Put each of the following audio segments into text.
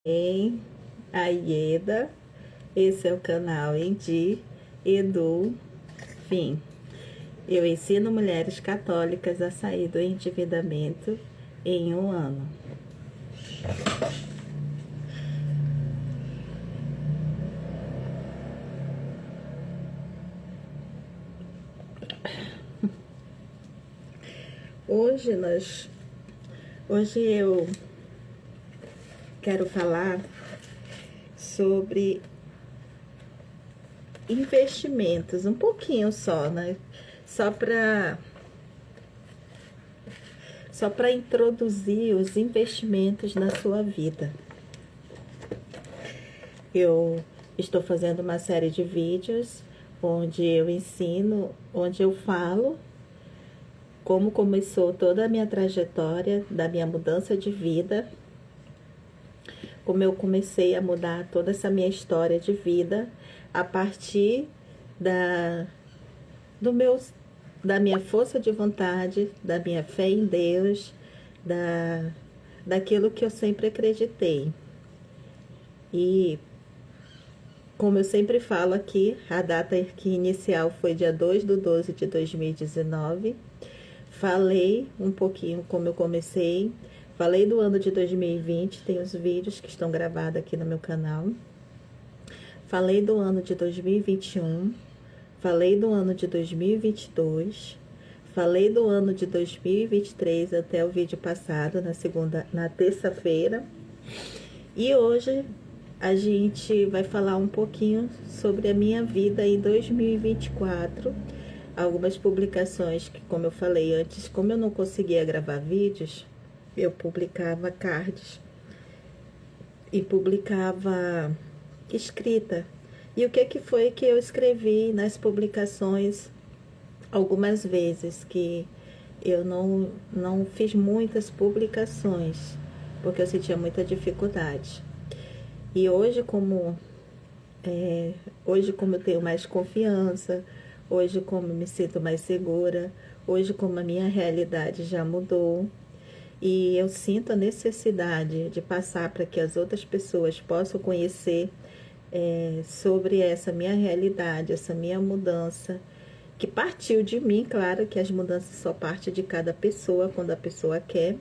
Ei, a Ieda, esse é o canal Endi Edu Fim. Eu ensino mulheres católicas a sair do endividamento em um ano. Hoje eu quero falar sobre investimentos, um pouquinho só, né? Só para introduzir os investimentos na sua vida. Eu estou fazendo uma série de vídeos onde eu ensino, onde eu falo como começou toda a minha trajetória da minha mudança de vida, como eu comecei a mudar toda essa minha história de vida a partir da minha força de vontade, da minha fé em Deus, daquilo que eu sempre acreditei. E como eu sempre falo aqui, a data inicial foi dia 2/12 de 2019. Falei um pouquinho como eu comecei. Falei do ano de 2020, tem os vídeos que estão gravados aqui no meu canal. Falei do ano de 2021. Falei do ano de 2022. Falei do ano de 2023 até o vídeo passado, na terça-feira. E hoje a gente vai falar um pouquinho sobre a minha vida em 2024. Algumas publicações que, como eu falei antes, como eu não conseguia gravar vídeos, eu publicava cards e publicava escrita. E o que foi que eu escrevi nas publicações algumas vezes, que eu não fiz muitas publicações, porque eu sentia muita dificuldade. E hoje como eu tenho mais confiança, hoje como eu me sinto mais segura, hoje como a minha realidade já mudou, e eu sinto a necessidade de passar para que as outras pessoas possam conhecer sobre essa minha realidade, essa minha mudança, que partiu de mim. Claro que as mudanças só partem de cada pessoa, quando a pessoa quer,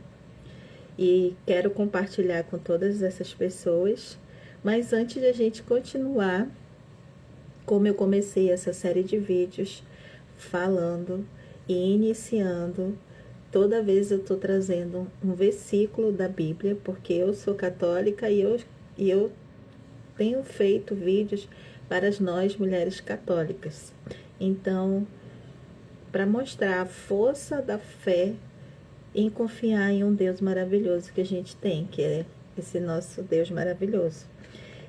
e quero compartilhar com todas essas pessoas. Mas antes de a gente continuar, como eu comecei essa série de vídeos falando e iniciando, toda vez eu estou trazendo um versículo da Bíblia, porque eu sou católica e eu tenho feito vídeos para nós mulheres católicas. Então, para mostrar a força da fé em confiar em um Deus maravilhoso que a gente tem, que é esse nosso Deus maravilhoso.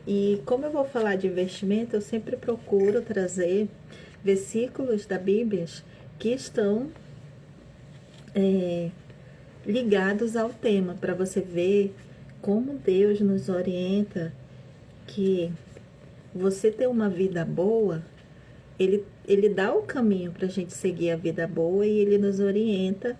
E como eu vou falar de investimento, eu sempre procuro trazer versículos da Bíblia que estão ligados ao tema, para você ver como Deus nos orienta, que você ter uma vida boa, ele dá o caminho para a gente seguir a vida boa, e ele nos orienta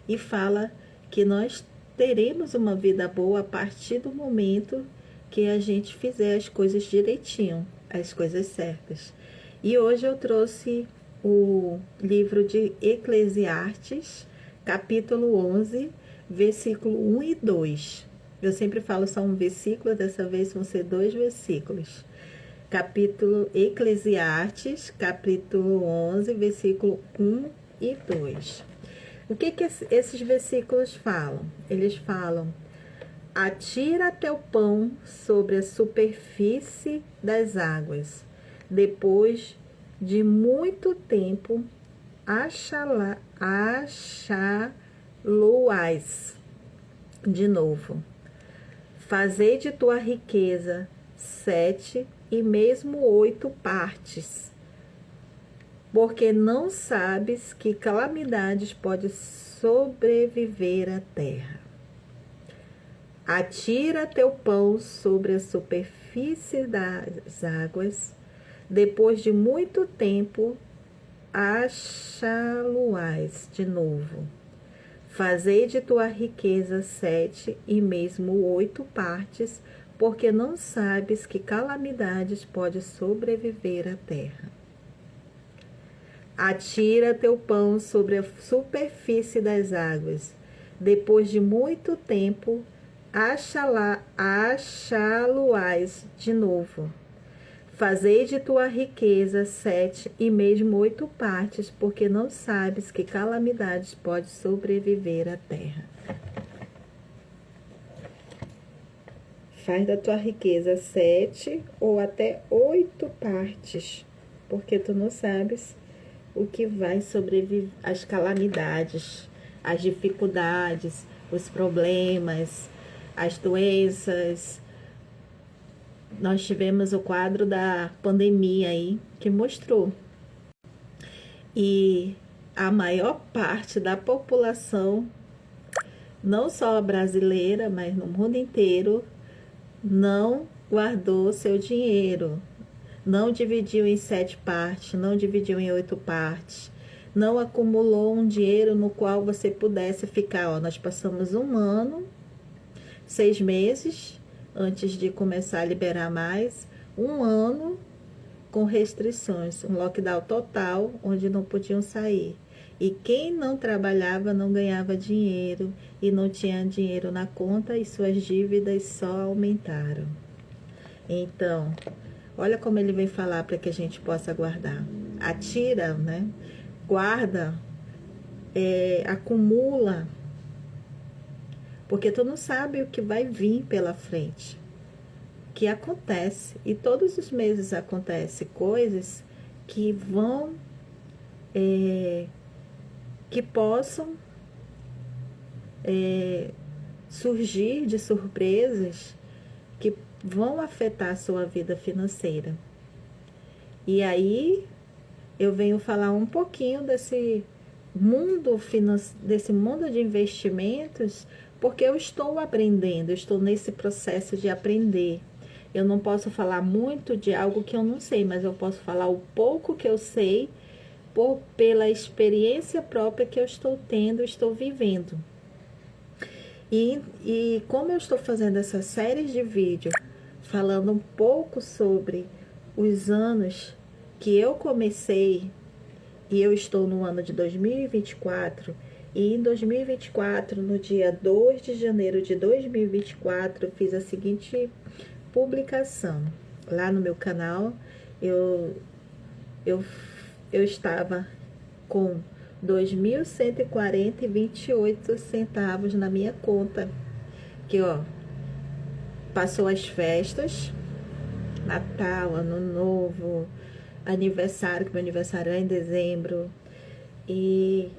e fala que nós teremos uma vida boa a partir do momento que a gente fizer as coisas direitinho, as coisas certas. E hoje eu trouxe o livro de Eclesiastes, capítulo 11, versículo 1 e 2. Eu sempre falo só um versículo, dessa vez vão ser 2 versículos. Capítulo Eclesiastes, capítulo 11, versículo 1 e 2. O que esses versículos falam? Eles falam: atira teu pão sobre a superfície das águas, depois de muito tempo achá-lo-ás de novo. Fazei de tua riqueza 7 e mesmo 8 partes, porque não sabes que calamidades pode sobreviver à terra. Atira teu pão sobre a superfície das águas, depois de muito tempo achá-lo-ás de novo. Fazei de tua riqueza 7 e mesmo 8 partes, porque não sabes que calamidades pode sobreviver à terra. Atira teu pão sobre a superfície das águas. Depois de muito tempo, achá-lo-ás de novo. Fazei de tua riqueza 7 e mesmo 8 partes, porque não sabes que calamidades pode sobreviver à terra. Faz da tua riqueza 7 ou até 8 partes, porque tu não sabes o que vai sobreviver às calamidades, às dificuldades, os problemas, as doenças. Nós tivemos o quadro da pandemia aí que mostrou. E a maior parte da população, não só brasileira, mas no mundo inteiro, não guardou seu dinheiro, não dividiu em 7 partes, não dividiu em 8 partes, não acumulou um dinheiro no qual você pudesse ficar. Ó, nós passamos 1 ano, 6 meses, antes de começar a liberar mais, 1 ano com restrições, um lockdown total, onde não podiam sair. E quem não trabalhava não ganhava dinheiro e não tinha dinheiro na conta e suas dívidas só aumentaram. Então, olha como ele vem falar para que a gente possa guardar. Atira, né? Guarda, acumula, porque tu não sabe o que vai vir pela frente. Que acontece, e todos os meses acontece coisas que vão, que possam surgir de surpresas que vão afetar a sua vida financeira. E aí eu venho falar um pouquinho desse mundo de investimentos, porque eu estou aprendendo, eu estou nesse processo de aprender. Eu não posso falar muito de algo que eu não sei, mas eu posso falar o pouco que eu sei pela experiência própria que eu estou tendo, estou vivendo. E como eu estou fazendo essa série de vídeos, falando um pouco sobre os anos que eu comecei, e eu estou no ano de 2024, e em 2024, no dia 2 de janeiro de 2024, eu fiz a seguinte publicação. Lá no meu canal, eu estava com 2.140,28 centavos na minha conta. Que, ó, passou as festas, Natal, Ano Novo, aniversário, que meu aniversário é em dezembro, e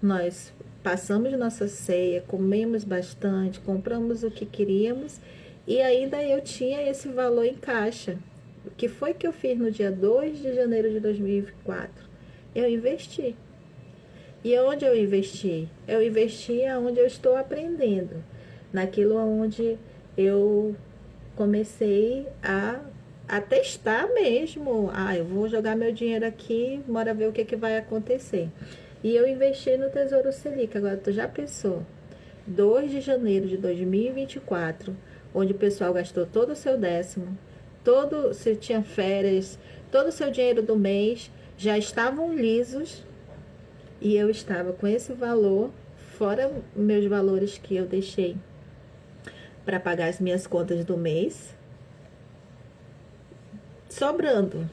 nós passamos nossa ceia, comemos bastante, compramos o que queríamos, e ainda eu tinha esse valor em caixa. O que foi que eu fiz no dia 2 de janeiro de 2024? Eu investi. E onde eu investi? Eu investi onde eu estou aprendendo, naquilo onde eu comecei a testar mesmo. Eu vou jogar meu dinheiro aqui, bora ver o que vai acontecer. E eu investi no Tesouro Selic. Agora, tu já pensou? 2 de janeiro de 2024, onde o pessoal gastou todo o seu décimo, se tinha férias, todo o seu dinheiro do mês, já estavam lisos, e eu estava com esse valor, fora meus valores que eu deixei para pagar as minhas contas do mês, sobrando.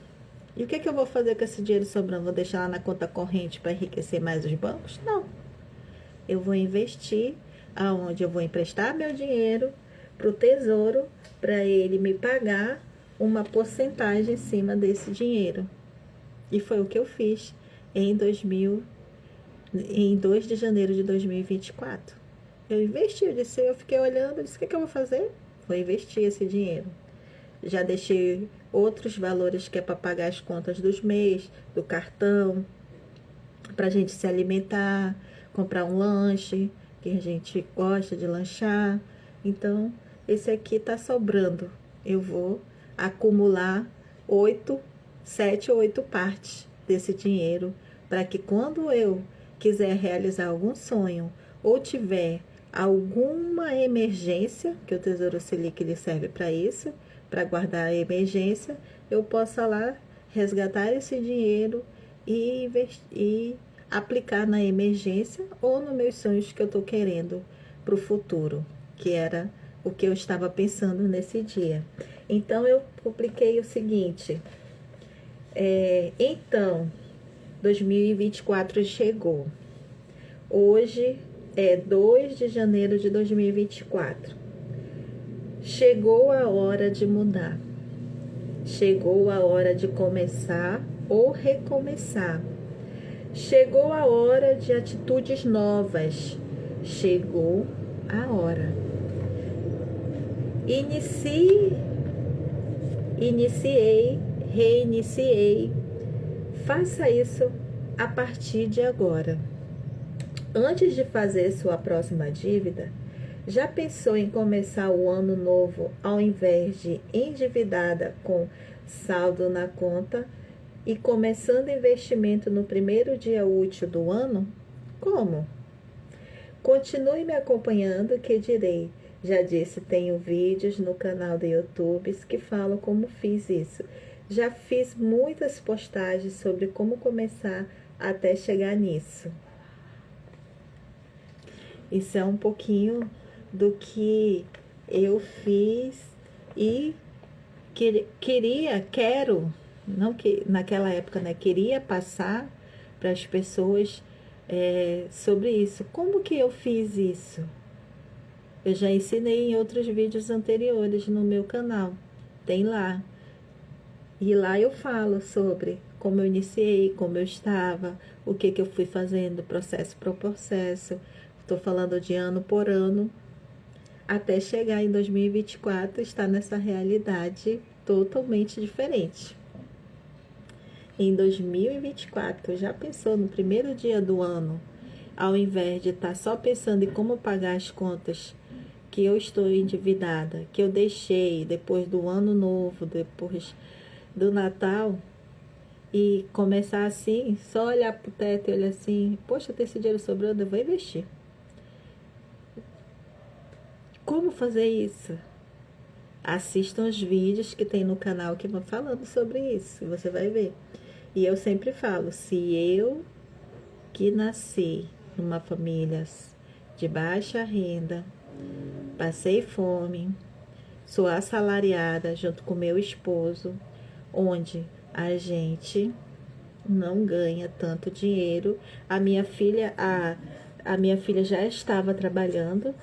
E o que eu vou fazer com esse dinheiro sobrando? Vou deixar lá na conta corrente para enriquecer mais os bancos? Não. Eu vou investir aonde eu vou emprestar meu dinheiro para o Tesouro, para ele me pagar uma porcentagem em cima desse dinheiro. E foi o que eu fiz em 2 de janeiro de 2024. Eu investi, eu fiquei olhando, disse, o que eu vou fazer? Vou investir esse dinheiro. Já deixei outros valores que é para pagar as contas dos mês, do cartão, para a gente se alimentar, comprar um lanche, que a gente gosta de lanchar. Então, esse aqui tá sobrando. Eu vou acumular 7 ou 8 partes desse dinheiro, para que quando eu quiser realizar algum sonho ou tiver alguma emergência, que o Tesouro Selic ele serve para isso, para guardar a emergência, eu possa lá resgatar esse dinheiro e aplicar na emergência ou nos meus sonhos que eu estou querendo para o futuro, que era o que eu estava pensando nesse dia. Então, eu publiquei o seguinte, então, 2024 chegou. Hoje é 2 de janeiro de 2024. Chegou a hora de mudar. Chegou a hora de começar ou recomeçar. Chegou a hora de atitudes novas. Chegou a hora. Iniciei, reiniciei. Faça isso a partir de agora. Antes de fazer sua próxima dívida, já pensou em começar o ano novo ao invés de endividada com saldo na conta e começando investimento no primeiro dia útil do ano? Como? Continue me acompanhando que direi. Já disse, tenho vídeos no canal do YouTube que falam como fiz isso. Já fiz muitas postagens sobre como começar até chegar nisso. Isso é um pouquinho do que eu fiz e quero, não que naquela época, né? Queria passar para as pessoas sobre isso. Como que eu fiz isso? Eu já ensinei em outros vídeos anteriores no meu canal. Tem lá. E lá eu falo sobre como eu iniciei, como eu estava, o que eu fui fazendo, processo por processo. Estou falando de ano por ano, até chegar em 2024, estar nessa realidade totalmente diferente. Em 2024, já pensou no primeiro dia do ano, ao invés de estar só pensando em como pagar as contas que eu estou endividada, que eu deixei depois do ano novo, depois do Natal, e começar assim, só olhar para o teto e olhar assim, poxa, tem esse dinheiro sobrando, eu vou investir. Como fazer isso? Assistam os vídeos que tem no canal que vão falando sobre isso, você vai ver. E eu sempre falo, se eu que nasci numa família de baixa renda, passei fome, sou assalariada junto com meu esposo, onde a gente não ganha tanto dinheiro. A minha filha já estava trabalhando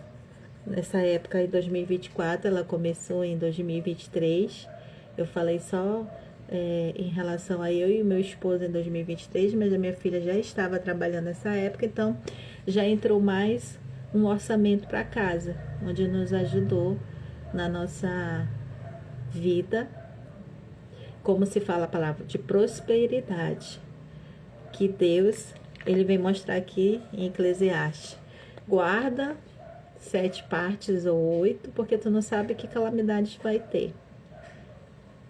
nessa época, em 2024, ela começou em 2023. Eu falei só em relação a eu e o meu esposo em 2023, mas a minha filha já estava trabalhando nessa época, então já entrou mais um orçamento para casa, onde nos ajudou na nossa vida, como se fala a palavra, de prosperidade, que Deus, ele vem mostrar aqui em Eclesiastes. Guarda 7 partes ou 8, porque tu não sabe que calamidades vai ter.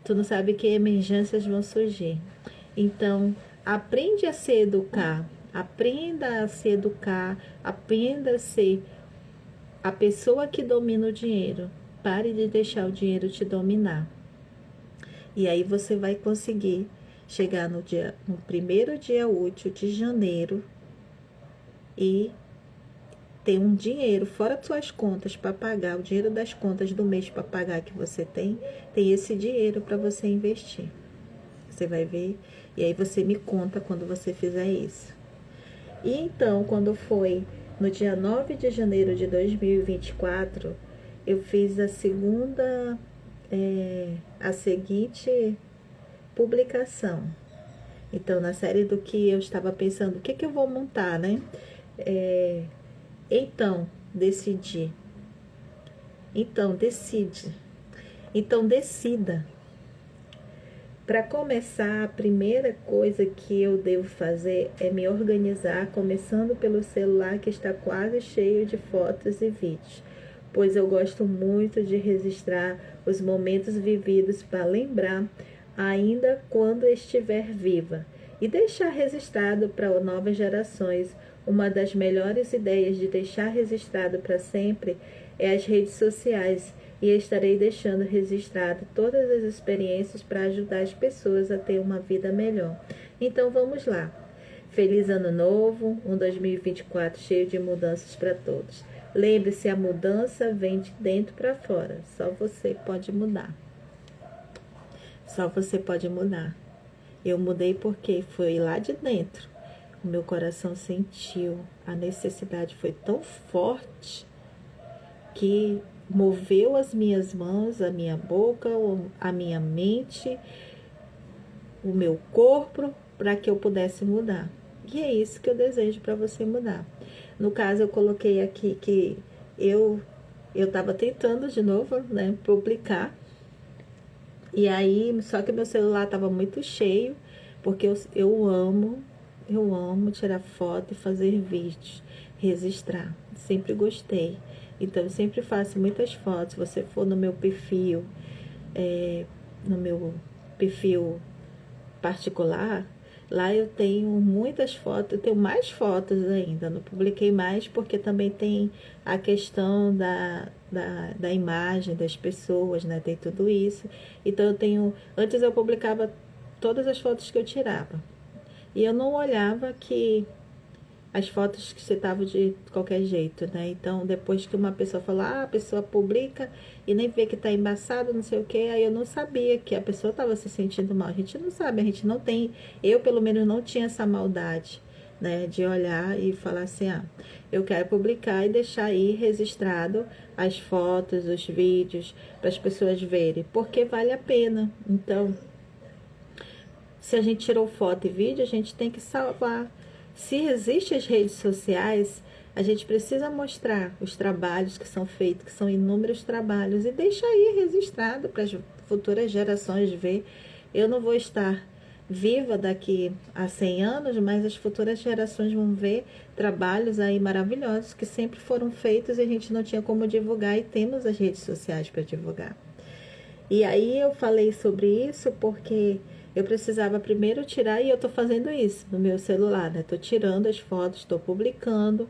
Tu não sabe que emergências vão surgir. Então, aprende a se educar. Aprenda a se educar. Aprenda a ser a pessoa que domina o dinheiro. Pare de deixar o dinheiro te dominar. E aí você vai conseguir chegar no primeiro dia útil de janeiro e ter um dinheiro fora de suas contas para pagar, o dinheiro das contas do mês para pagar que você tem esse dinheiro para você investir. Você vai ver, e aí você me conta quando você fizer isso. E então, quando foi no dia 9 de janeiro de 2024, eu fiz a seguinte publicação. Então, na série do que eu estava pensando, o que eu vou montar, né? Então, decidi. Então, decide. Então, decida. Para começar, a primeira coisa que eu devo fazer é me organizar, começando pelo celular que está quase cheio de fotos e vídeos, pois eu gosto muito de registrar os momentos vividos para lembrar, ainda quando estiver viva. e deixar registrado para novas gerações. Uma das melhores ideias de deixar registrado para sempre é as redes sociais, e estarei deixando registrado todas as experiências para ajudar as pessoas a ter uma vida melhor. Então vamos lá. Feliz Ano Novo, um 2024 cheio de mudanças para todos. Lembre-se, a mudança vem de dentro para fora. Só você pode mudar. Só você pode mudar. Eu mudei porque foi lá de dentro. O meu coração sentiu, a necessidade foi tão forte que moveu as minhas mãos, a minha boca, a minha mente, o meu corpo, para que eu pudesse mudar. E é isso que eu desejo para você mudar. No caso, eu coloquei aqui que eu estava tentando de novo, né, publicar. E aí, só que meu celular estava muito cheio, porque eu amo tirar foto e fazer vídeos, registrar. Sempre gostei. Então, eu sempre faço muitas fotos. Se você for no meu perfil, particular, lá eu tenho muitas fotos, eu tenho mais fotos ainda. Não publiquei mais porque também tem a questão da imagem das pessoas, né? Tem tudo isso. Então, eu tenho... Antes eu publicava todas as fotos que eu tirava. E eu não olhava que as fotos que você estavam de qualquer jeito, né? Então, depois que uma pessoa fala, a pessoa publica e nem vê que tá embaçado, não sei o que, aí eu não sabia que a pessoa estava se sentindo mal. A gente não sabe, a gente não tem, eu pelo menos não tinha essa maldade, né? De olhar e falar assim, eu quero publicar e deixar aí registrado as fotos, os vídeos, para as pessoas verem, porque vale a pena. Então, se a gente tirou foto e vídeo, a gente tem que salvar. Se existem as redes sociais, a gente precisa mostrar os trabalhos que são feitos, que são inúmeros trabalhos, e deixa aí registrado para as futuras gerações ver. Eu não vou estar viva daqui a 100 anos, mas as futuras gerações vão ver trabalhos aí maravilhosos que sempre foram feitos e a gente não tinha como divulgar, e temos as redes sociais para divulgar. E aí eu falei sobre isso porque eu precisava primeiro tirar, e eu tô fazendo isso no meu celular, né? Tô tirando as fotos, tô publicando,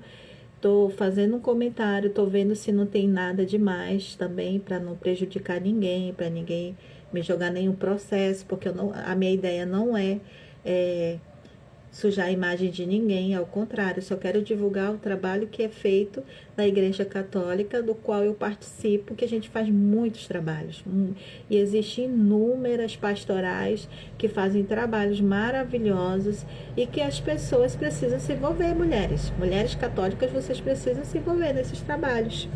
tô fazendo um comentário, tô vendo se não tem nada demais também, para não prejudicar ninguém, para ninguém me jogar nenhum processo, porque a minha ideia não é sujar a imagem de ninguém, ao contrário, eu só quero divulgar o trabalho que é feito na Igreja Católica, do qual eu participo, que a gente faz muitos trabalhos. E existem inúmeras pastorais que fazem trabalhos maravilhosos e que as pessoas precisam se envolver, mulheres católicas, vocês precisam se envolver nesses trabalhos.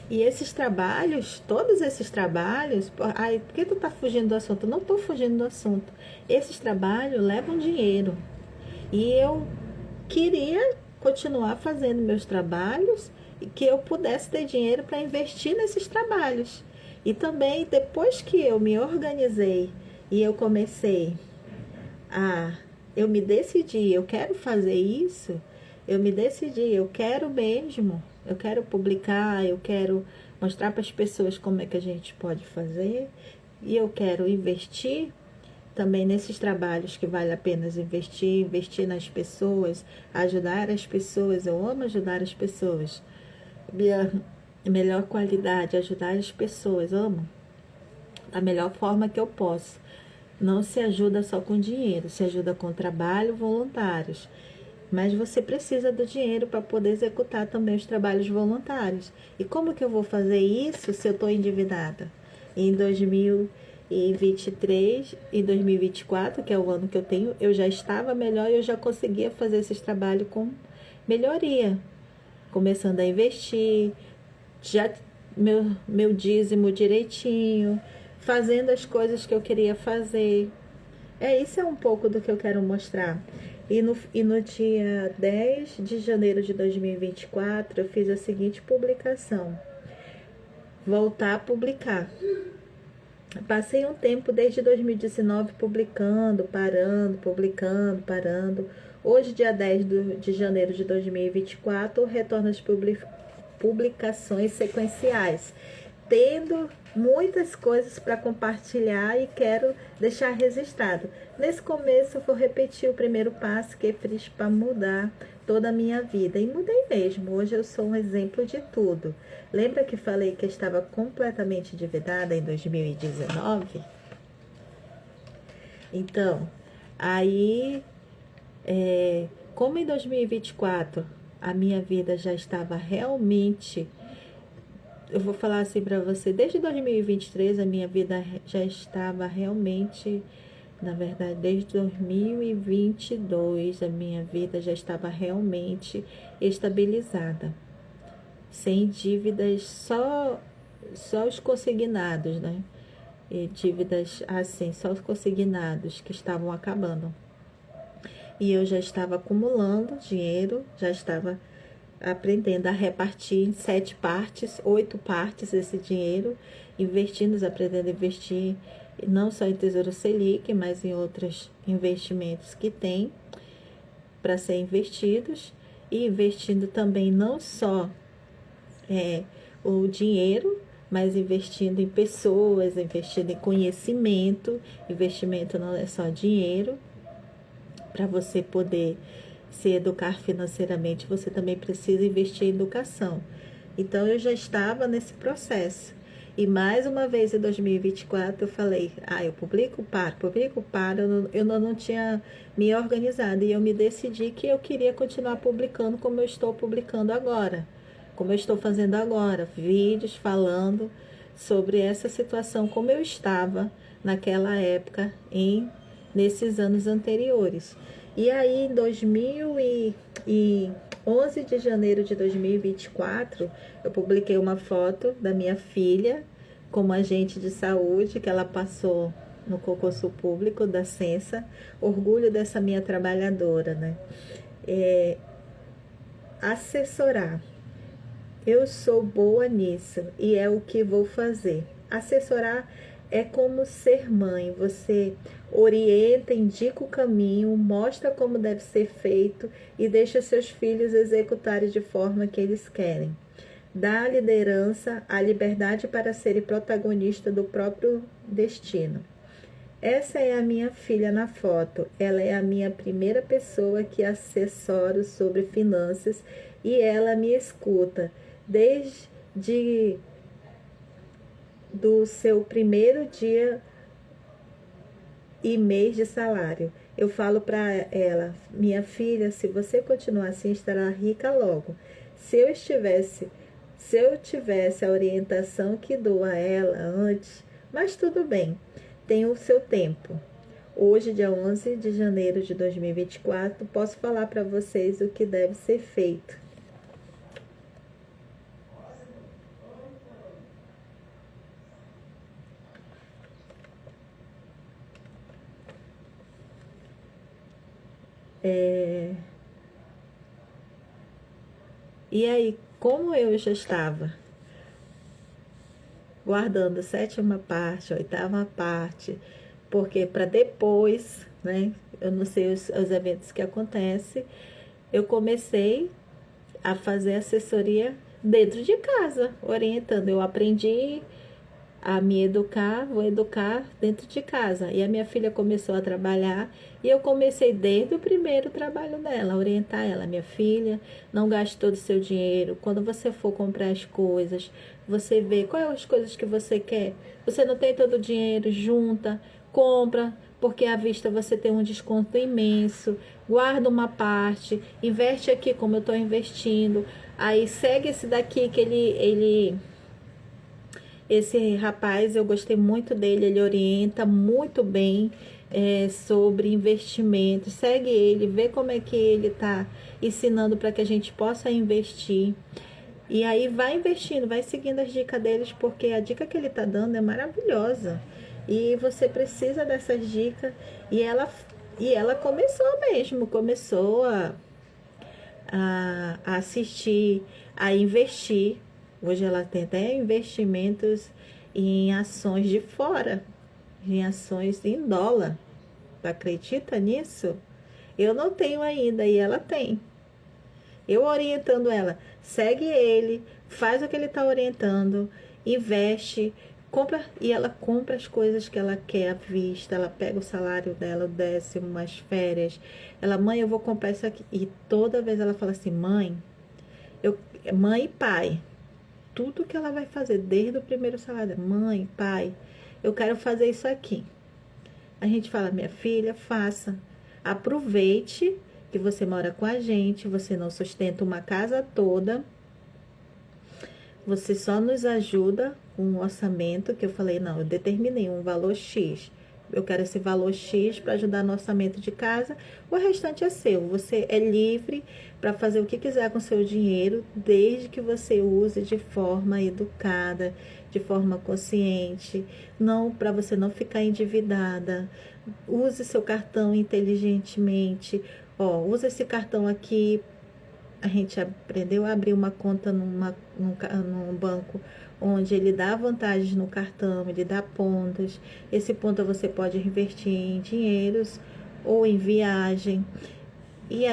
E esses trabalhos, todos esses trabalhos, por que tu tá fugindo do assunto? Eu não tô fugindo do assunto. Esses trabalhos levam dinheiro. E eu queria continuar fazendo meus trabalhos e que eu pudesse ter dinheiro para investir nesses trabalhos. E também, depois que eu me organizei e eu comecei eu me decidi, eu quero fazer isso, eu me decidi, eu quero mesmo. Eu quero publicar, eu quero mostrar para as pessoas como é que a gente pode fazer. E eu quero investir também nesses trabalhos que vale a pena investir nas pessoas, ajudar as pessoas. Eu amo ajudar as pessoas. Minha melhor qualidade, ajudar as pessoas, amo. Da melhor forma que eu posso. Não se ajuda só com dinheiro, se ajuda com trabalho, voluntários. Mas você precisa do dinheiro para poder executar também os trabalhos voluntários. E como que eu vou fazer isso se eu estou endividada? Em 2023 e 2024, que é o ano que eu já estava melhor e eu já conseguia fazer esses trabalhos com melhoria. Começando a investir, já meu dízimo direitinho, fazendo as coisas que eu queria fazer. Isso é um pouco do que eu quero mostrar. E no dia 10 de janeiro de 2024, eu fiz a seguinte publicação. Voltar a publicar. Passei um tempo desde 2019 publicando, parando, publicando, parando. Hoje, dia 10 de janeiro de 2024, retorno às publicações sequenciais, tendo muitas coisas para compartilhar e quero deixar registrado. Nesse começo eu vou repetir o primeiro passo que eu fiz para mudar toda a minha vida. E mudei mesmo. Hoje eu sou um exemplo de tudo. Lembra que falei que eu estava completamente endividada em 2019? Então, aí, como em 2024 a minha vida já estava realmente, eu vou falar assim para você, desde 2023 a minha vida já estava realmente, na verdade, desde 2022 a minha vida já estava realmente estabilizada, sem dívidas, só os consignados, né? E dívidas assim, só os consignados que estavam acabando. E eu já estava acumulando dinheiro, já estava aprendendo a repartir em 7 partes, 8 partes esse dinheiro, investindo, aprendendo a investir não só em Tesouro Selic, mas em outros investimentos que tem para ser investidos, e investindo também não só o dinheiro, mas investindo em pessoas, investindo em conhecimento. Investimento não é só dinheiro. Para você poder se educar financeiramente, você também precisa investir em educação. Então, eu já estava nesse processo. E mais uma vez, em 2024, eu falei, eu publico, paro. Eu não tinha me organizado. E eu me decidi que eu queria continuar publicando como eu estou publicando agora. Como eu estou fazendo agora, vídeos falando sobre essa situação, como eu estava naquela época, nesses anos anteriores. E aí, em 11 de janeiro de 2024, eu publiquei uma foto da minha filha como agente de saúde, que ela passou no concurso público da Censa. Orgulho dessa minha trabalhadora, né? Assessorar. Eu sou boa nisso e é o que vou fazer. Assessorar é como ser mãe. Você orienta, indica o caminho, mostra como deve ser feito e deixa seus filhos executarem de forma que eles querem. Dá a liderança, a liberdade para serem protagonista do próprio destino. Essa é a minha filha na foto. Ela é a minha primeira pessoa que assessoro sobre finanças e ela me escuta desde do seu primeiro dia e mês de salário. Eu falo para ela, minha filha, se você continuar assim, estará rica logo. Se eu tivesse a orientação que dou a ela antes, mas tudo bem, tem o seu tempo. Hoje, dia 11 de janeiro de 2024, posso falar para vocês o que deve ser feito. E aí, como eu já estava guardando a 7ª parte, a 8ª parte, porque para depois, né, eu não sei os eventos que acontecem, eu comecei a fazer assessoria dentro de casa, orientando. Eu aprendi a me educar, vou educar dentro de casa. E a minha filha começou a trabalhar e eu comecei desde o primeiro trabalho dela, orientar ela. Minha filha, não gaste todo o seu dinheiro. Quando você for comprar as coisas, você vê quais as coisas que você quer. Você não tem todo o dinheiro, junta, compra, porque à vista você tem um desconto imenso. Guarda uma parte, investe aqui como eu estou investindo. Aí segue esse daqui que esse rapaz, eu gostei muito dele, ele orienta muito bem sobre investimentos. Segue ele, vê como é que ele está ensinando para que a gente possa investir. E aí vai investindo, vai seguindo as dicas deles, porque a dica que ele está dando é maravilhosa. E você precisa dessas dicas. E ela começou a assistir, a investir. Hoje ela tem até investimentos em ações de fora, em ações em dólar. Tu acredita nisso? Eu não tenho ainda e ela tem. Eu orientando ela, segue ele, faz o que ele está orientando, investe, Compra, e ela compra as coisas que ela quer à vista, ela pega o salário dela, o décimo, as férias. Ela, mãe, eu vou comprar isso aqui. E toda vez ela fala assim, eu, mãe e pai, tudo que ela vai fazer, desde o primeiro salário, mãe, pai, eu quero fazer isso aqui. A gente fala, minha filha, faça. Aproveite que você mora com a gente, você não sustenta uma casa toda, você só nos ajuda com um orçamento que eu falei, não, eu determinei um valor X. Eu quero esse valor X para ajudar no orçamento de casa. O restante é seu. Você é livre para fazer o que quiser com seu dinheiro, desde que você use de forma educada, de forma consciente, não para você não ficar endividada. Use seu cartão inteligentemente. Ó, usa esse cartão aqui. A gente aprendeu a abrir uma conta num banco onde ele dá vantagens no cartão, ele dá pontos. Esse ponto você pode investir em dinheiros ou em viagem. E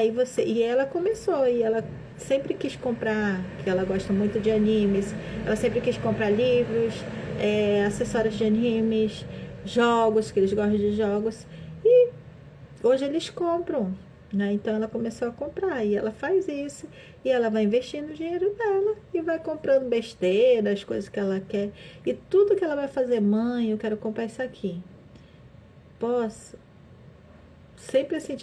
ela começou, e ela sempre quis comprar, que ela gosta muito de animes, ela sempre quis comprar livros, acessórios de animes, jogos, que eles gostam de jogos. E hoje eles compram, né? Então ela começou a comprar e ela faz isso e ela vai investindo o dinheiro dela e vai comprando besteira, as coisas que ela quer. E tudo que ela vai fazer, mãe, eu quero comprar isso aqui. Posso? Sempre assim,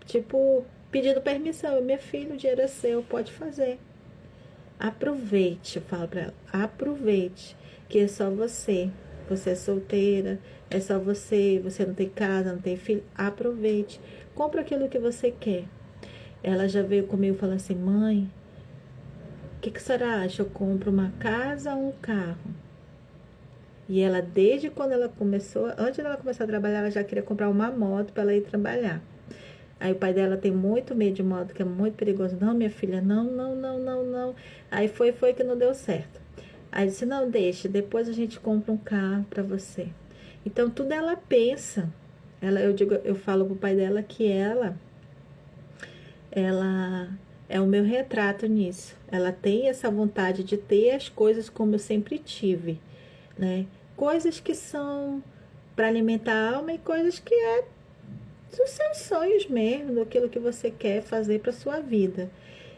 tipo, pedindo permissão. Minha filha, o dinheiro é seu, pode fazer. Aproveite, eu falo pra ela, aproveite, que é só você. Você é solteira, é só você, você não tem casa, não tem filho. Aproveite, compra aquilo que você quer. Ela já veio comigo e falou assim, mãe, o que a senhora acha? Eu compro uma casa ou um carro? E ela, desde quando ela começou, antes dela começar a trabalhar, ela já queria comprar uma moto para ela ir trabalhar. Aí o pai dela tem muito medo de moto, que é muito perigoso. Não, minha filha, não, não, não, não, não. Aí foi que não deu certo. Aí disse, não, deixa, depois a gente compra um carro para você. Então, tudo ela pensa. Eu falo pro pai dela que ela é o meu retrato nisso. Ela tem essa vontade de ter as coisas como eu sempre tive, né? Coisas que são para alimentar a alma e coisas que é dos seus sonhos mesmo, daquilo que você quer fazer para sua vida.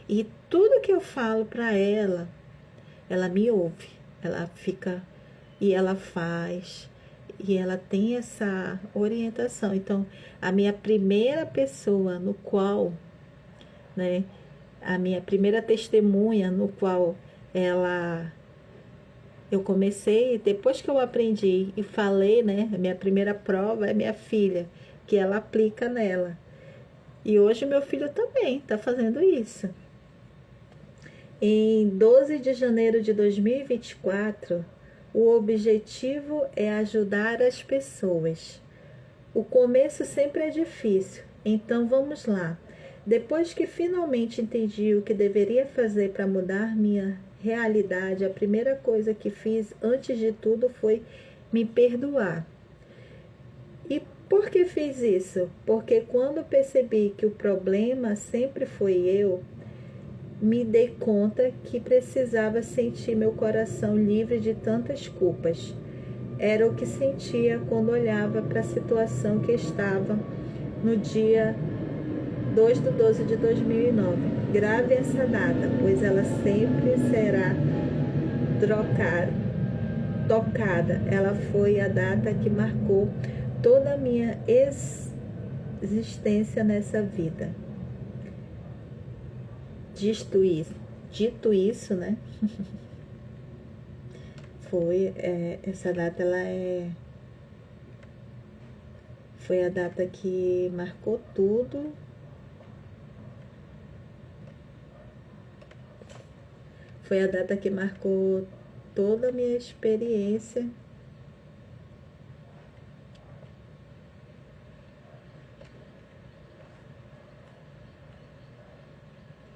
E tudo que eu falo para ela me ouve, ela fica e ela faz, e ela tem essa orientação. Então, a minha primeira pessoa no qual, né, a minha primeira testemunha no qual eu comecei, depois que eu aprendi e falei, né, a minha primeira prova é minha filha, que ela aplica nela. E hoje meu filho também está fazendo isso. Em 12 de janeiro de 2024, o objetivo é ajudar as pessoas. O começo sempre é difícil, então vamos lá. Depois que finalmente entendi o que deveria fazer para mudar minha realidade, a primeira coisa que fiz antes de tudo foi me perdoar. E por que fiz isso? Porque quando percebi que o problema sempre foi eu, me dei conta que precisava sentir meu coração livre de tantas culpas. Era o que sentia quando olhava para a situação que estava no dia 2 de 12 de 2009. Grave essa data, pois ela sempre será tocada. Ela foi a data que marcou toda a minha existência nessa vida. Dito isso, né? Essa data, foi a data que marcou tudo. Foi a data que marcou toda a minha experiência.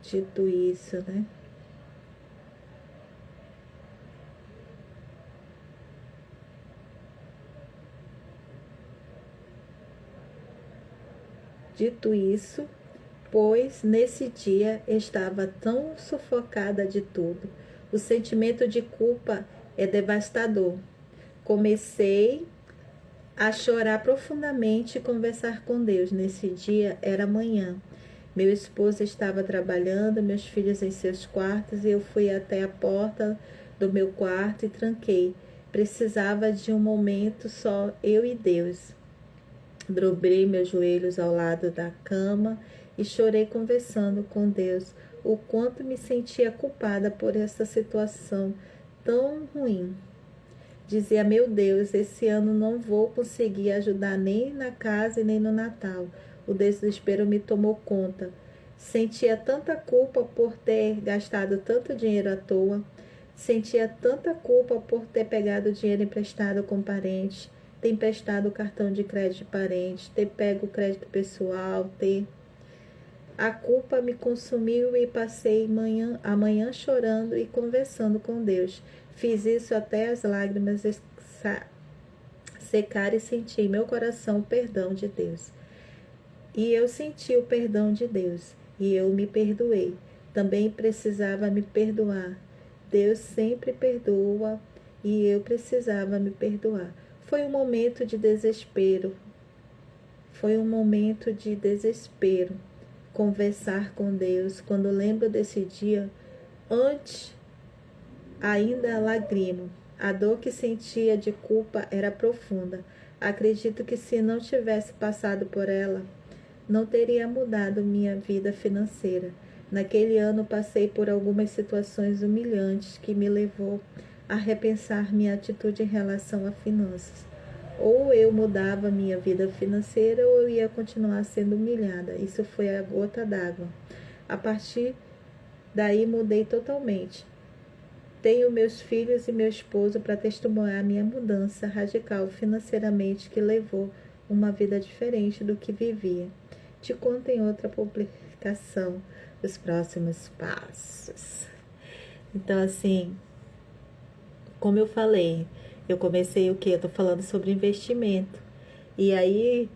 Dito isso, né? Dito isso, pois nesse dia estava tão sufocada de tudo. O sentimento de culpa é devastador. comecei a chorar profundamente e conversar com Deus. Nesse dia era manhã. Meu esposo estava trabalhando, meus filhos em seus quartos, e eu fui até a porta do meu quarto e tranquei. Precisava de um momento só, eu e Deus. Dobrei meus joelhos ao lado da cama e chorei conversando com Deus o quanto me sentia culpada por essa situação tão ruim. Dizia, meu Deus, esse ano não vou conseguir ajudar nem na casa e nem no Natal. O desespero me tomou conta. Sentia tanta culpa por ter gastado tanto dinheiro à toa. Sentia tanta culpa por ter pegado dinheiro emprestado com parentes, ter emprestado o cartão de crédito de parentes, ter pego o crédito pessoal, A culpa me consumiu e passei a manhã chorando e conversando com Deus. Fiz isso até as lágrimas secar e senti em meu coração o perdão de Deus. E eu senti o perdão de Deus e eu me perdoei. Também precisava me perdoar. Deus sempre perdoa e eu precisava me perdoar. Foi um momento de desespero. Conversar com Deus. Quando lembro desse dia, antes ainda lagrimo. A dor que sentia de culpa era profunda. Acredito que se não tivesse passado por ela, não teria mudado minha vida financeira. Naquele ano passei por algumas situações humilhantes que me levou a repensar minha atitude em relação a finanças. Ou eu mudava minha vida financeira ou eu ia continuar sendo humilhada. Isso foi a gota d'água. A partir daí mudei totalmente. Tenho meus filhos e meu esposo para testemunhar minha mudança radical financeiramente que levou uma vida diferente do que vivia. Te conto em outra publicação os próximos passos. Então, assim, como eu falei, eu comecei o quê? Eu tô falando sobre investimento. E aí,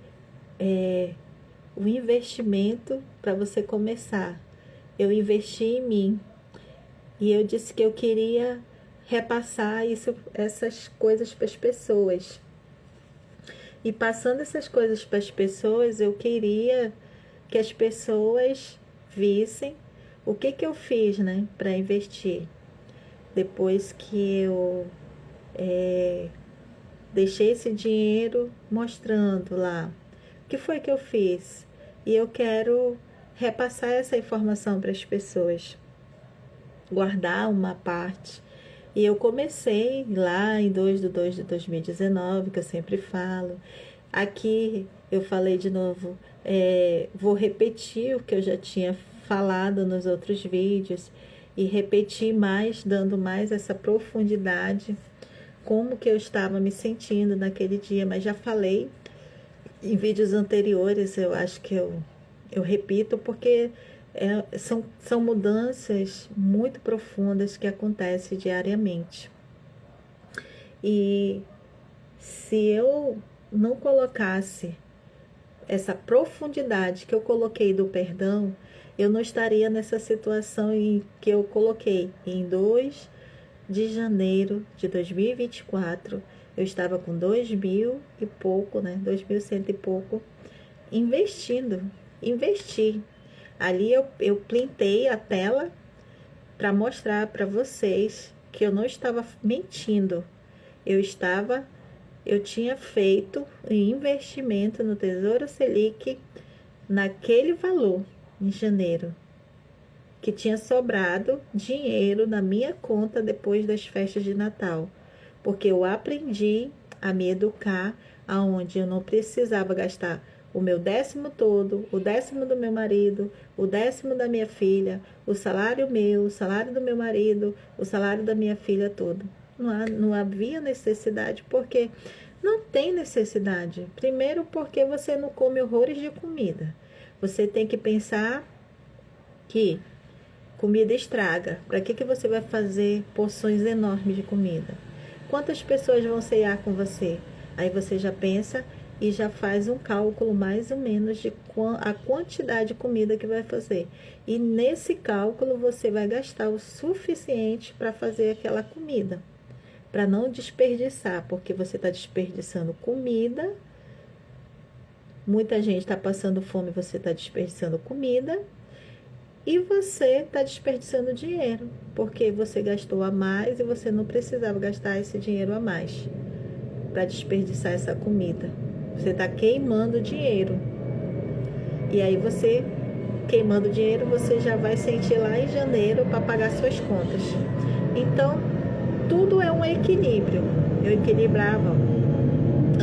o investimento para você começar. Eu investi em mim. E eu disse que eu queria repassar essas coisas para as pessoas. E passando essas coisas para as pessoas, eu queria que as pessoas vissem o que eu fiz, né, para investir. Depois que eu deixei esse dinheiro mostrando lá o que foi que eu fiz. E eu quero repassar essa informação para as pessoas. Guardar uma parte. E eu comecei lá em 2/2 de 2019, que eu sempre falo. Aqui eu falei de novo, vou repetir o que eu já tinha falado nos outros vídeos e repetir mais, dando mais essa profundidade, como que eu estava me sentindo naquele dia. Mas já falei em vídeos anteriores, eu acho que eu repito, porque são mudanças muito profundas que acontecem diariamente. E se eu não colocasse essa profundidade que eu coloquei do perdão, eu não estaria nessa situação em que eu coloquei. Em 2 de janeiro de 2024, eu estava com 2.000 e pouco, né? 2.100 e pouco, investi. Ali eu printei a tela para mostrar para vocês que eu não estava mentindo. Eu tinha feito um investimento no Tesouro Selic naquele valor em janeiro, que tinha sobrado dinheiro na minha conta depois das festas de Natal, porque eu aprendi a me educar, aonde eu não precisava gastar o meu décimo todo, o décimo do meu marido, o décimo da minha filha, o salário meu, o salário do meu marido, o salário da minha filha todo. Não havia necessidade, porque não tem necessidade. Primeiro, porque você não come horrores de comida. Você tem que pensar que comida estraga. Para que você vai fazer porções enormes de comida? Quantas pessoas vão ceiar com você? Aí você já pensa e já faz um cálculo mais ou menos de a quantidade de comida que vai fazer. E nesse cálculo você vai gastar o suficiente para fazer aquela comida. para não desperdiçar, porque você está desperdiçando comida. Muita gente está passando fome, você está desperdiçando comida. E você está desperdiçando dinheiro, porque você gastou a mais e você não precisava gastar esse dinheiro a mais para desperdiçar essa comida. Você está queimando dinheiro. E aí você, queimando dinheiro, você já vai sentir lá em janeiro para pagar suas contas. Então, tudo é um equilíbrio. Eu equilibrava.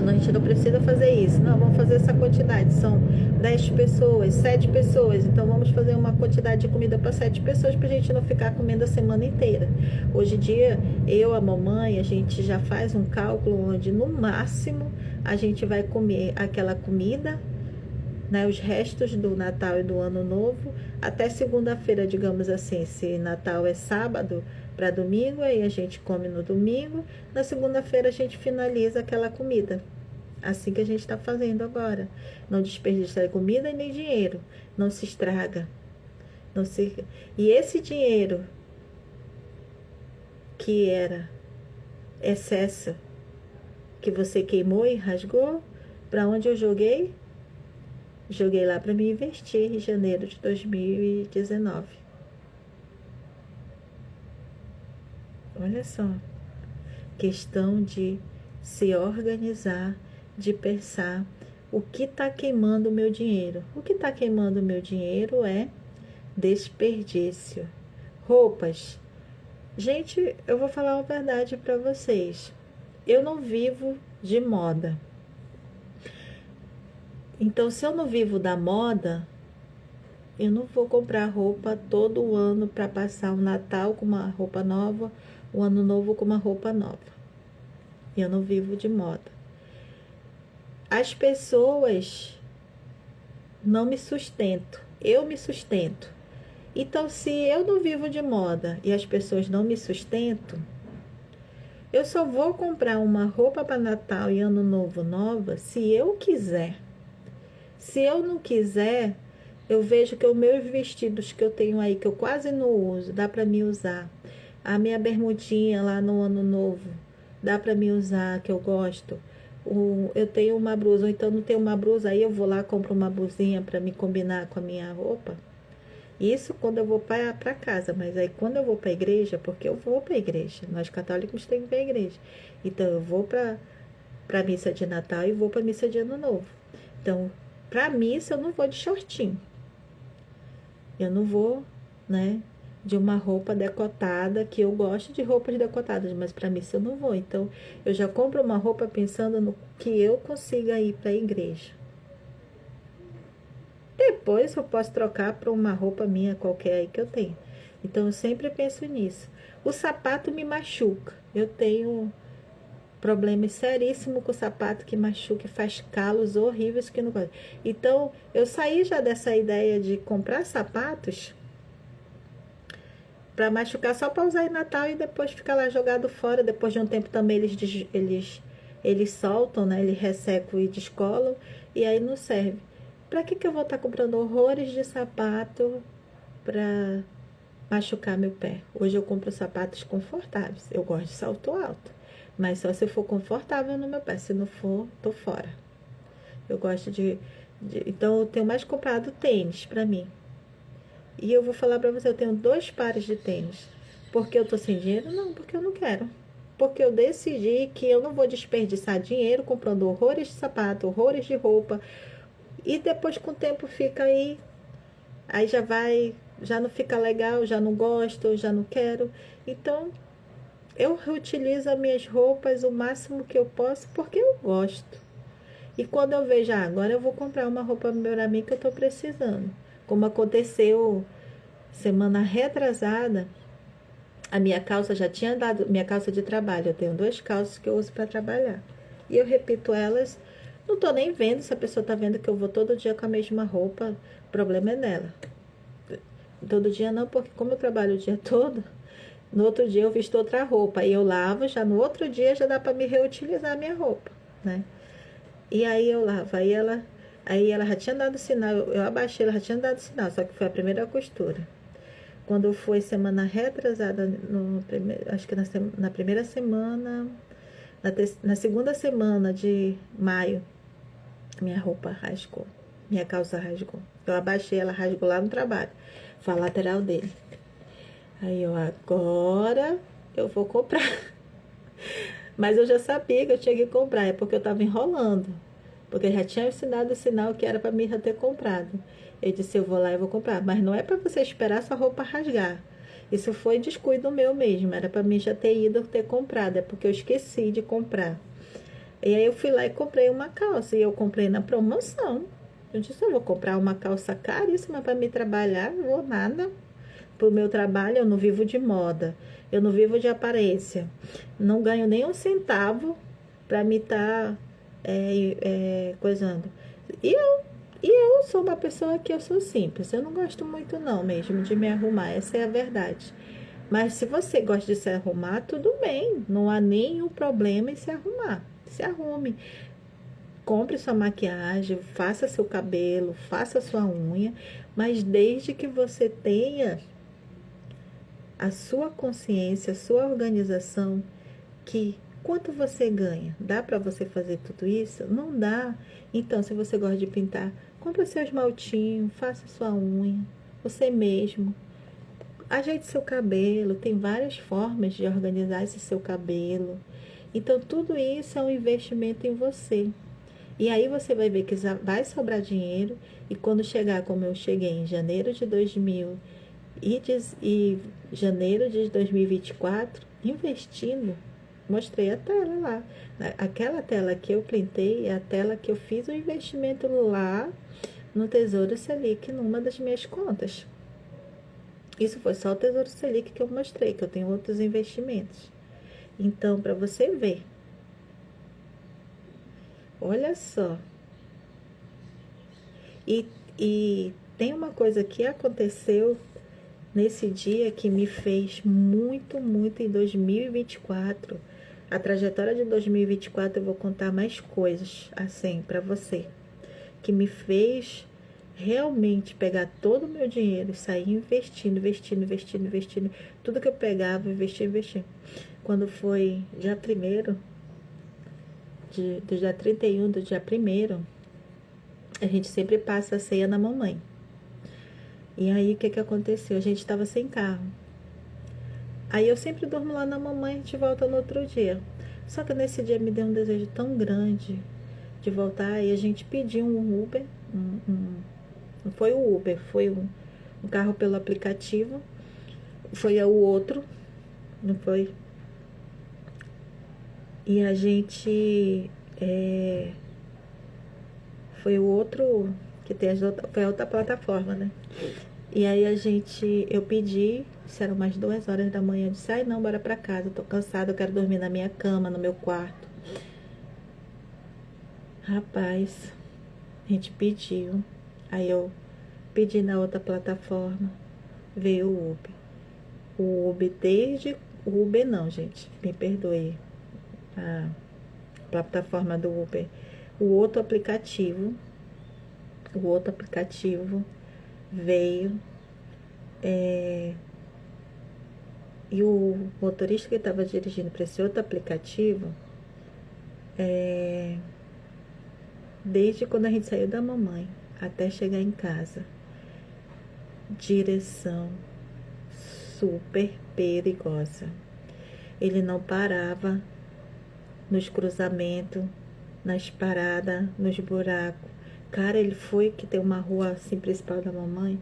A gente não precisa fazer isso. Não, vamos fazer essa quantidade. São 10 pessoas, 7 pessoas. Então, vamos fazer uma quantidade de comida para 7 pessoas para a gente não ficar comendo a semana inteira. Hoje em dia, eu, a mamãe, a gente já faz um cálculo onde, no máximo, a gente vai comer aquela comida, né, os restos do Natal e do Ano Novo, até segunda-feira, digamos assim. Se Natal é sábado para domingo, aí a gente come no domingo. Na segunda-feira a gente finaliza aquela comida. Assim que a gente está fazendo agora. Não desperdiça comida e nem dinheiro. Não se estraga. Não se... E esse dinheiro que era excesso, que você queimou e rasgou, para onde eu joguei? Joguei lá para me investir em janeiro de 2019. Olha só. Questão de se organizar, de pensar o que está queimando o meu dinheiro. O que está queimando o meu dinheiro é desperdício. Roupas. Gente, eu vou falar uma verdade para vocês. Eu não vivo de moda. Então, se eu não vivo da moda, eu não vou comprar roupa todo ano para passar o Natal com uma roupa nova, o Ano Novo com uma roupa nova. Eu não vivo de moda. As pessoas não me sustentam, eu me sustento. Então, se eu não vivo de moda e as pessoas não me sustentam, eu só vou comprar uma roupa para Natal e Ano Novo nova se eu quiser. Se eu não quiser, eu vejo que os meus vestidos que eu tenho aí, que eu quase não uso, dá para me usar. A minha bermudinha lá no Ano Novo, dá para me usar, que eu gosto. Eu tenho uma blusa, ou então não tenho uma blusa, aí eu vou lá, compro uma blusinha para me combinar com a minha roupa. Isso quando eu vou para casa, mas aí quando eu vou para a igreja, porque eu vou para a igreja, nós católicos temos que ir para a igreja. Então eu vou para a missa de Natal e vou para a missa de Ano Novo. Então, para missa eu não vou de shortinho. Eu não vou, né, de uma roupa decotada, que eu gosto de roupas decotadas, mas para missa eu não vou. Então, eu já compro uma roupa pensando no que eu consiga ir para a igreja. Depois eu posso trocar para uma roupa minha qualquer aí que eu tenho. Então, eu sempre penso nisso. O sapato me machuca. Eu tenho problema seríssimo com o sapato que machuca e faz calos horríveis que não gosto. Então, eu saí já dessa ideia de comprar sapatos para machucar só para usar em Natal e depois ficar lá jogado fora. Depois de um tempo também eles soltam, né? Eles ressecam e descolam e aí não serve. Para que eu vou estar comprando horrores de sapato para machucar meu pé? Hoje eu compro sapatos confortáveis. Eu gosto de salto alto. Mas só se for confortável no meu pé. Se não for, tô fora. Eu gosto então, eu tenho mais comprado tênis pra mim. E eu vou falar pra você, eu tenho 2 pares de tênis. Porque eu tô sem dinheiro? Não, porque eu não quero. Porque eu decidi que eu não vou desperdiçar dinheiro comprando horrores de sapato, horrores de roupa. E depois, com o tempo, fica aí. Aí já não fica legal, já não gosto, já não quero. Então, eu reutilizo as minhas roupas o máximo que eu posso, porque eu gosto. E quando eu vejo, agora eu vou comprar uma roupa para mim que eu estou precisando. Como aconteceu semana retrasada, a minha calça já tinha dado, minha calça de trabalho, eu tenho 2 calças que eu uso para trabalhar. E eu repito elas, não estou nem vendo se a pessoa está vendo que eu vou todo dia com a mesma roupa, o problema é dela. Todo dia não, porque como eu trabalho o dia todo, no outro dia eu visto outra roupa e eu lavo, já no outro dia já dá para me reutilizar a minha roupa, né? E aí eu lavo, aí ela já tinha dado sinal, eu abaixei, ela já tinha dado sinal, só que foi a primeira costura. quando foi semana retrasada, acho que na primeira semana, na segunda semana de maio, minha roupa rasgou, minha calça rasgou. Eu abaixei, ela rasgou lá no trabalho, foi a lateral dele. Aí agora eu vou comprar. Mas eu já sabia que eu tinha que comprar, é porque eu estava enrolando. Porque já tinha ensinado o sinal que era para mim já ter comprado. Eu disse, eu vou lá e vou comprar. Mas não é para você esperar sua roupa rasgar. Isso foi descuido meu mesmo. Era para mim já ter ido ter comprado. É porque eu esqueci de comprar. E aí eu fui lá e comprei uma calça. E eu comprei na promoção. Eu disse, eu vou comprar uma calça caríssima para me trabalhar. Não vou nada. Para o meu trabalho, eu não vivo de moda. Eu não vivo de aparência. Não ganho nem um centavo para me estar coisando. E eu sou uma pessoa que eu sou simples. Eu não gosto muito não mesmo de me arrumar. Essa é a verdade. Mas se você gosta de se arrumar, tudo bem. Não há nenhum problema em se arrumar. Se arrume. Compre sua maquiagem, faça seu cabelo, faça sua unha. Mas desde que você tenha a sua consciência, a sua organização, que quanto você ganha? Dá para você fazer tudo isso? Não dá. Então, se você gosta de pintar, compre seu esmaltinho, faça sua unha, você mesmo. Ajeite seu cabelo, tem várias formas de organizar esse seu cabelo. Então, tudo isso é um investimento em você. E aí você vai ver que vai sobrar dinheiro, e quando chegar como eu cheguei em janeiro de 2000 e janeiro de 2024, investindo, mostrei a tela lá. Aquela tela que eu printei é a tela que eu fiz o investimento lá no Tesouro Selic, numa das minhas contas. Isso foi só o Tesouro Selic que eu mostrei, que eu tenho outros investimentos. Então, para você ver, olha só. E tem uma coisa que aconteceu nesse dia que me fez muito, muito em 2024. A trajetória de 2024 eu vou contar mais coisas assim para você, que me fez realmente pegar todo o meu dinheiro e sair investindo. Tudo que eu pegava, investia. Quando foi dia 1º, do dia 31 do dia 1º, a gente sempre passa a ceia na mamãe. E aí, o que aconteceu? A gente estava sem carro. Aí eu sempre durmo lá na mamãe, a gente volta no outro dia. Só que nesse dia me deu um desejo tão grande de voltar, e a gente pediu um Uber. Não foi o Uber, foi um carro pelo aplicativo. Foi o outro, não foi? E a gente... foi o outro, que tem foi a outra plataforma, né? E aí eu pedi, isso era umas 2 horas da manhã, eu disse, ai não, bora pra casa, eu tô cansada, eu quero dormir na minha cama, no meu quarto. Rapaz, a gente pediu, aí eu pedi na outra plataforma, veio o Uber. O Uber não, gente, me perdoe, a plataforma do Uber. O outro aplicativo veio, e o motorista que estava dirigindo para esse outro aplicativo, desde quando a gente saiu da mamãe até chegar em casa, direção super perigosa. Ele não parava nos cruzamentos, nas paradas, nos buracos. Cara, ele foi que tem uma rua assim principal da mamãe,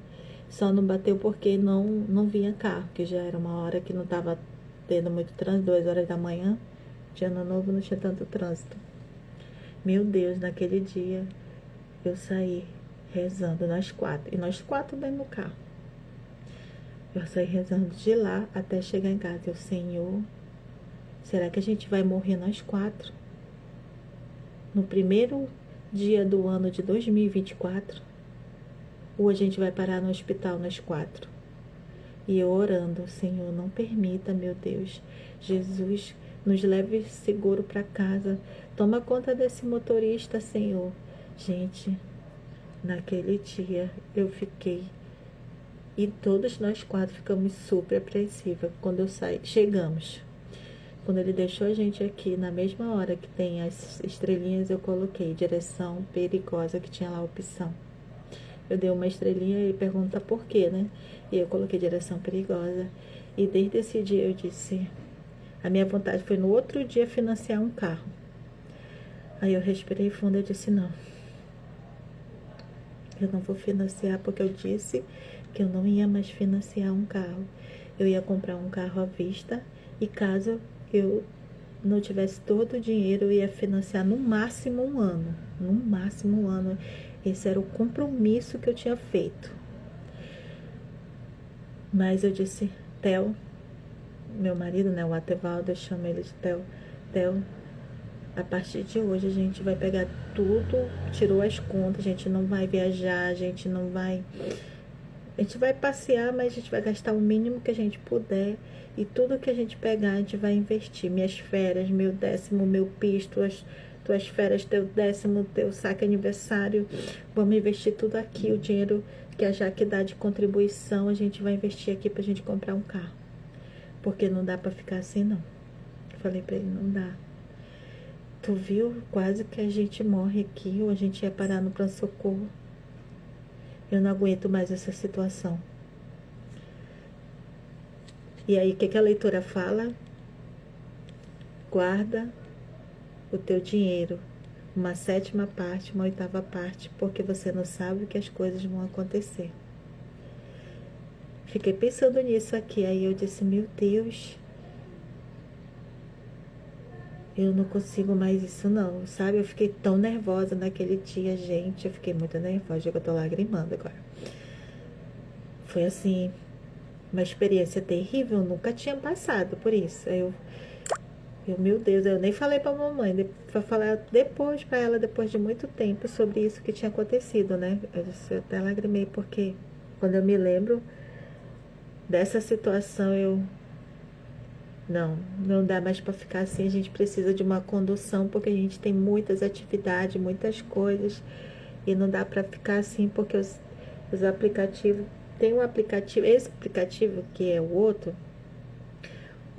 só não bateu porque não vinha carro, que já era uma hora que não estava tendo muito trânsito, 2 horas da manhã, de ano novo não tinha tanto trânsito. Meu Deus, naquele dia eu saí rezando, nós 4, e nós 4 dentro do carro. Eu saí rezando de lá até chegar em casa. Eu, Senhor, será que a gente vai morrer nós 4? No primeiro dia do ano de 2024? Ou a gente vai parar no hospital nós 4? E eu orando, Senhor, não permita, meu Deus. Jesus, nos leve seguro para casa. Toma conta desse motorista, Senhor. Gente, naquele dia eu fiquei E todos nós quatro ficamos super apreensivas quando eu saí. Chegamos. Quando ele deixou a gente aqui, na mesma hora que tem as estrelinhas, eu coloquei direção perigosa, que tinha lá a opção. Eu dei uma estrelinha e pergunta por quê, né? E eu coloquei direção perigosa. E desde esse dia eu disse, a minha vontade foi no outro dia financiar um carro. Aí eu respirei fundo e disse, não, eu não vou financiar, porque eu disse que eu não ia mais financiar um carro. Eu ia comprar um carro à vista e caso eu não tivesse todo o dinheiro, eu ia financiar no máximo um ano. No máximo um ano. Esse era o compromisso que eu tinha feito. Mas eu disse, Theo, meu marido, né, o Atevaldo, eu chamo ele de Theo. Theo, a partir de hoje a gente vai pegar tudo, tirou as contas, a gente não vai viajar, a gente não vai... A gente vai passear, mas a gente vai gastar o mínimo que a gente puder. E tudo que a gente pegar, a gente vai investir. Minhas férias, meu décimo, meu PIS, tuas férias, teu décimo, teu saque aniversário. Vamos investir tudo aqui. O dinheiro que a Jaque dá de contribuição, a gente vai investir aqui pra gente comprar um carro. Porque não dá pra ficar assim, não. Falei pra ele, não dá. Tu viu? Quase que a gente morre aqui, ou a gente ia parar no pronto-socorro. Eu não aguento mais essa situação. E aí, o que a leitura fala? Guarda o teu dinheiro, uma sétima parte, uma oitava parte, porque você não sabe que as coisas vão acontecer. Fiquei pensando nisso aqui, aí eu disse, meu Deus, eu não consigo mais isso não, sabe? Eu fiquei tão nervosa naquele dia, gente, eu fiquei muito nervosa, eu tô lagrimando agora. Foi assim, uma experiência terrível, eu nunca tinha passado por isso. Aí meu Deus, eu nem falei pra mamãe, pra falar depois pra ela, depois de muito tempo, sobre isso que tinha acontecido, né? Eu até lagrimei, porque quando eu me lembro dessa situação, não dá mais pra ficar assim, a gente precisa de uma condução, porque a gente tem muitas atividades, muitas coisas, e não dá pra ficar assim, porque os aplicativos, tem um aplicativo, esse aplicativo que é o outro,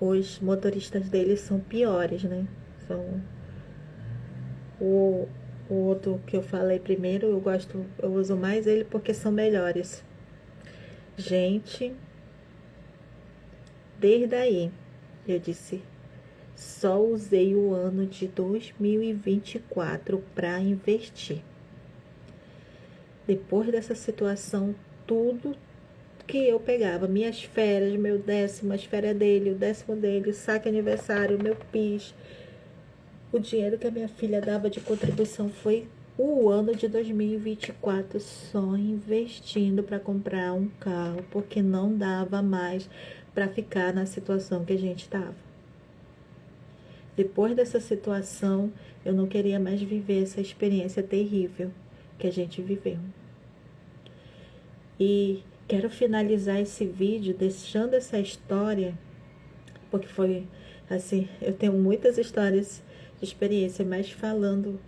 os motoristas deles são piores, né? São o outro que eu falei primeiro, eu uso mais ele porque são melhores. Gente, desde aí, eu disse, só usei o ano de 2024 para investir. Depois dessa situação, tudo que eu pegava, minhas férias, meu décimo, as férias dele, o décimo dele, o saque aniversário, meu PIS, o dinheiro que a minha filha dava de contribuição, foi o ano de 2024 só investindo para comprar um carro, porque não dava mais para ficar na situação que a gente estava. Depois dessa situação, eu não queria mais viver essa experiência terrível que a gente viveu. E quero finalizar esse vídeo deixando essa história, porque foi assim, eu tenho muitas histórias de experiência, mas falando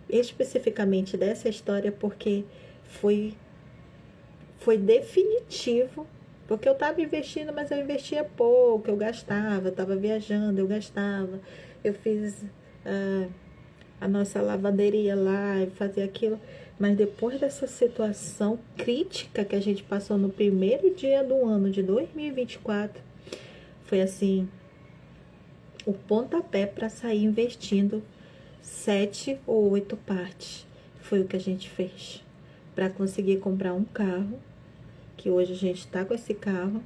especificamente dessa história porque foi definitivo, porque eu estava investindo, mas eu investia pouco, eu gastava, eu estava viajando, eu gastava, eu fiz a nossa lavanderia lá e fazia aquilo, mas depois dessa situação crítica que a gente passou no primeiro dia do ano de 2024, foi assim, o pontapé para sair investindo 7 ou 8 partes. Foi o que a gente fez para conseguir comprar um carro, que hoje a gente está com esse carro,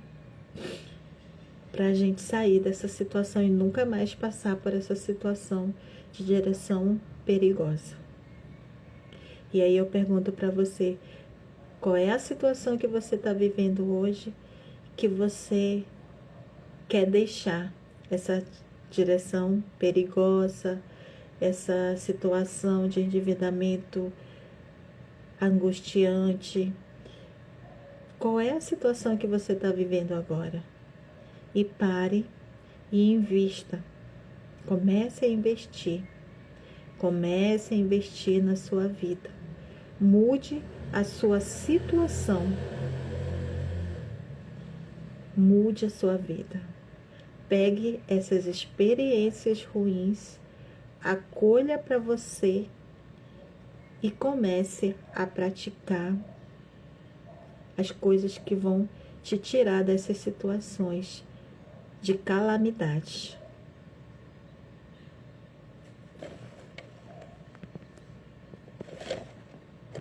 para a gente sair dessa situação e nunca mais passar por essa situação de direção perigosa. E aí eu pergunto para você, qual é a situação que você está vivendo hoje que você quer deixar essa direção perigosa, essa situação de endividamento angustiante? Qual é a situação que você está vivendo agora? E pare e invista. Comece a investir. Comece a investir na sua vida. Mude a sua situação. mude a sua vida. Pegue essas experiências ruins, acolha para você e comece a praticar as coisas que vão te tirar dessas situações de calamidades.